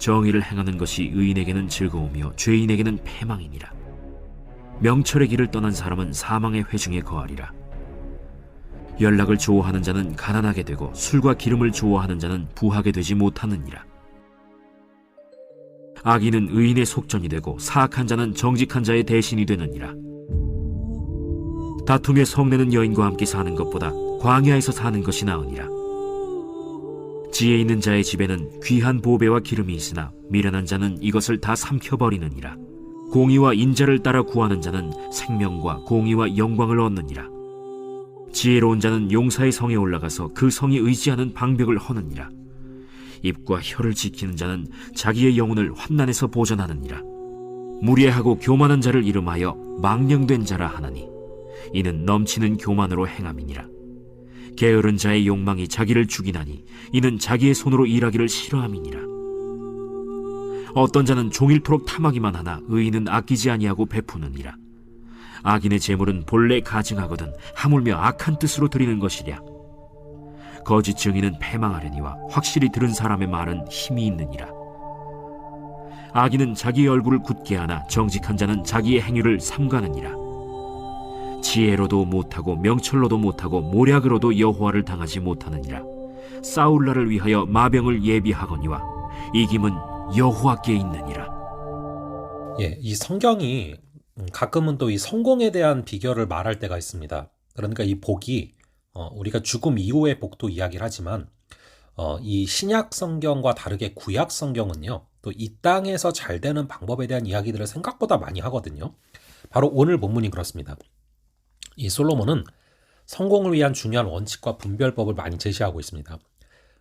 정의를 행하는 것이 의인에게는 즐거우며 죄인에게는 패망이니라. 명철의 길을 떠난 사람은 사망의 회중에 거하리라. 연락을 좋아하는 자는 가난하게 되고 술과 기름을 좋아하는 자는 부하게 되지 못하느니라. 악인은 의인의 속전이 되고 사악한 자는 정직한 자의 대신이 되느니라. 다툼에 성내는 여인과 함께 사는 것보다 광야에서 사는 것이 나으니라. 지혜 있는 자의 집에는 귀한 보배와 기름이 있으나 미련한 자는 이것을 다 삼켜버리느니라. 공의와 인자를 따라 구하는 자는 생명과 공의와 영광을 얻느니라. 지혜로운 자는 용사의 성에 올라가서 그 성이 의지하는 방벽을 허느니라. 입과 혀를 지키는 자는 자기의 영혼을 환난에서 보전하느니라. 무례하고 교만한 자를 이름하여 망령된 자라 하나니 이는 넘치는 교만으로 행함이니라. 게으른 자의 욕망이 자기를 죽이나니 이는 자기의 손으로 일하기를 싫어함이니라. 어떤 자는 종일토록 탐하기만 하나 의인은 아끼지 아니하고 베푸느니라. 악인의 재물은 본래 가증하거든 하물며 악한 뜻으로 드리는 것이랴. 거짓 증인은 패망하려니와 확실히 들은 사람의 말은 힘이 있느니라. 악인은 자기의 얼굴을 굳게 하나 정직한 자는 자기의 행위를 삼가느니라. 지혜로도 못하고 명철로도 못하고 모략으로도 여호와를 당하지 못하느니라. 싸울 날을 위하여 마병을 예비하거니와 이김은 여호와께 있느니라. 이 성경이 가끔은 또 이 성공에 대한 비결을 말할 때가 있습니다. 그러니까 이 복이 우리가 죽음 이후의 복도 이야기를 하지만 이 신약 성경과 다르게 구약 성경은요, 또 이 땅에서 잘 되는 방법에 대한 이야기들을 생각보다 많이 하거든요. 바로 오늘 본문이 그렇습니다. 이 솔로몬은 성공을 위한 중요한 원칙과 분별법을 많이 제시하고 있습니다.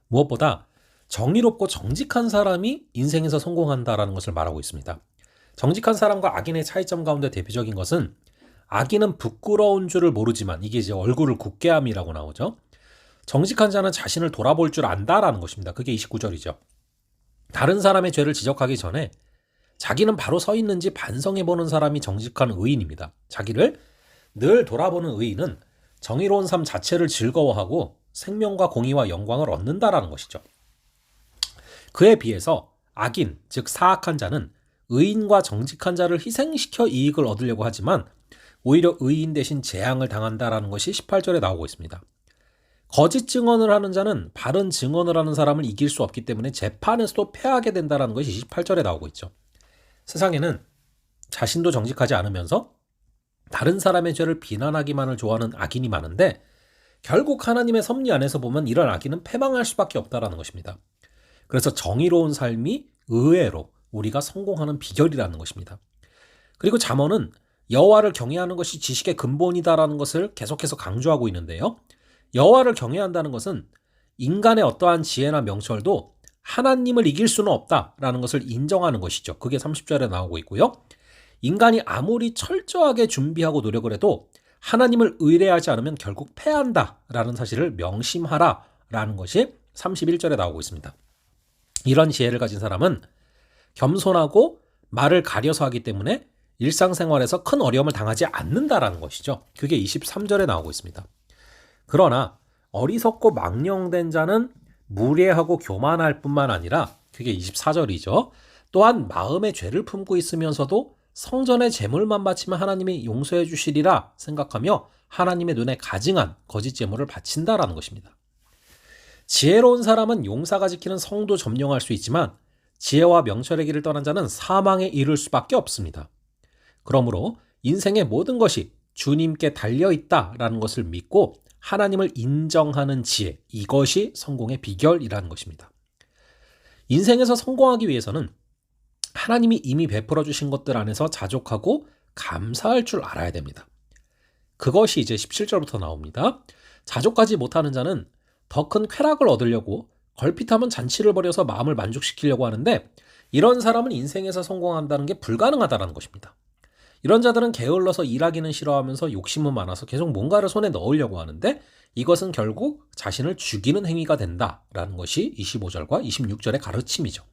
무엇보다 정의롭고 정직한 사람이 인생에서 성공한다라는 것을 말하고 있습니다. 정직한 사람과 악인의 차이점 가운데 대표적인 것은 악인은 부끄러운 줄을 모르지만 이게 이제 얼굴을 굳게 함이라고 나오죠. 정직한 자는 자신을 돌아볼 줄 안다라는 것입니다. 그게 29절이죠. 다른 사람의 죄를 지적하기 전에 자기는 바로 서 있는지 반성해보는 사람이 정직한 의인입니다. 자기를 늘 돌아보는 의인은 정의로운 삶 자체를 즐거워하고 생명과 공의와 영광을 얻는다라는 것이죠. 그에 비해서 악인, 즉 사악한 자는 의인과 정직한 자를 희생시켜 이익을 얻으려고 하지만 오히려 의인 대신 재앙을 당한다라는 것이 18절에 나오고 있습니다. 거짓 증언을 하는 자는 바른 증언을 하는 사람을 이길 수 없기 때문에 재판에서도 패하게 된다라는 것이 28절에 나오고 있죠. 세상에는 자신도 정직하지 않으면서 다른 사람의 죄를 비난하기만을 좋아하는 악인이 많은데 결국 하나님의 섭리 안에서 보면 이런 악인은 패망할 수밖에 없다라는 것입니다. 그래서 정의로운 삶이 의외로 우리가 성공하는 비결이라는 것입니다. 그리고 잠언은 여호와를 경외하는 것이 지식의 근본이다라는 것을 계속해서 강조하고 있는데요. 여호와를 경외한다는 것은 인간의 어떠한 지혜나 명철도 하나님을 이길 수는 없다라는 것을 인정하는 것이죠. 그게 30절에 나오고 있고요. 인간이 아무리 철저하게 준비하고 노력을 해도 하나님을 의뢰하지 않으면 결국 패한다라는 사실을 명심하라라는 것이 31절에 나오고 있습니다. 이런 지혜를 가진 사람은 겸손하고 말을 가려서 하기 때문에 일상생활에서 큰 어려움을 당하지 않는다라는 것이죠. 그게 23절에 나오고 있습니다. 그러나 어리석고 망령된 자는 무례하고 교만할 뿐만 아니라 그게 24절이죠. 또한 마음의 죄를 품고 있으면서도 성전의 제물만 바치면 하나님이 용서해 주시리라 생각하며 하나님의 눈에 가증한 거짓 제물을 바친다라는 것입니다. 지혜로운 사람은 용사가 지키는 성도 점령할 수 있지만 지혜와 명철의 길을 떠난 자는 사망에 이를 수밖에 없습니다. 그러므로 인생의 모든 것이 주님께 달려있다라는 것을 믿고 하나님을 인정하는 지혜, 이것이 성공의 비결이라는 것입니다. 인생에서 성공하기 위해서는 하나님이 이미 베풀어 주신 것들 안에서 자족하고 감사할 줄 알아야 됩니다. 그것이 이제 17절부터 나옵니다. 자족하지 못하는 자는 더 큰 쾌락을 얻으려고 걸핏하면 잔치를 벌여서 마음을 만족시키려고 하는데 이런 사람은 인생에서 성공한다는 게 불가능하다는 것입니다. 이런 자들은 게을러서 일하기는 싫어하면서 욕심은 많아서 계속 뭔가를 손에 넣으려고 하는데 이것은 결국 자신을 죽이는 행위가 된다라는 것이 25절과 26절의 가르침이죠.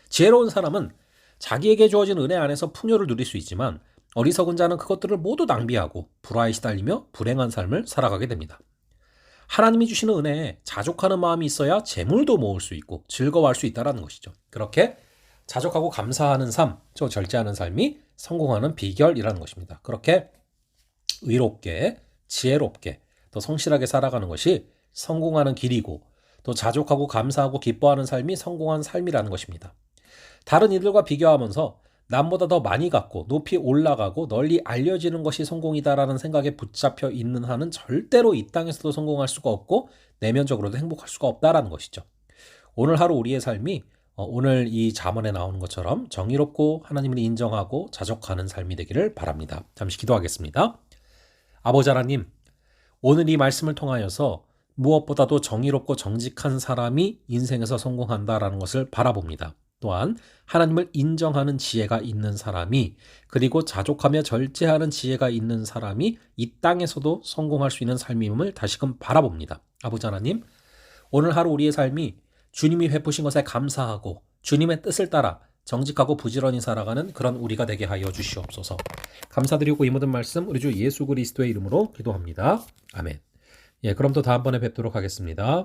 지혜로운 사람은 자기에게 주어진 은혜 안에서 풍요를 누릴 수 있지만 어리석은 자는 그것들을 모두 낭비하고 불화에 시달리며 불행한 삶을 살아가게 됩니다. 하나님이 주시는 은혜에 자족하는 마음이 있어야 재물도 모을 수 있고 즐거워할 수 있다는 것이죠. 그렇게 자족하고 감사하는 삶, 저 절제하는 삶이 성공하는 비결이라는 것입니다. 그렇게 의롭게, 지혜롭게, 또 성실하게 살아가는 것이 성공하는 길이고 또 자족하고 감사하고 기뻐하는 삶이 성공한 삶이라는 것입니다. 다른 이들과 비교하면서 남보다 더 많이 갖고 높이 올라가고 널리 알려지는 것이 성공이다라는 생각에 붙잡혀 있는 한은 절대로 이 땅에서도 성공할 수가 없고 내면적으로도 행복할 수가 없다라는 것이죠. 오늘 하루 우리의 삶이 오늘 이 잠언에 나오는 것처럼 정의롭고 하나님을 인정하고 자족하는 삶이 되기를 바랍니다. 잠시 기도하겠습니다. 아버지 하나님, 오늘 이 말씀을 통하여서 무엇보다도 정의롭고 정직한 사람이 인생에서 성공한다라는 것을 바라봅니다. 또한 하나님을 인정하는 지혜가 있는 사람이, 그리고 자족하며 절제하는 지혜가 있는 사람이 이 땅에서도 성공할 수 있는 삶임을 다시금 바라봅니다. 아버지 하나님, 오늘 하루 우리의 삶이 주님이 베푸신 것에 감사하고 주님의 뜻을 따라 정직하고 부지런히 살아가는 그런 우리가 되게 하여 주시옵소서. 감사드리고 이 모든 말씀 우리 주 예수 그리스도의 이름으로 기도합니다. 아멘. 그럼 또 다음번에 뵙도록 하겠습니다.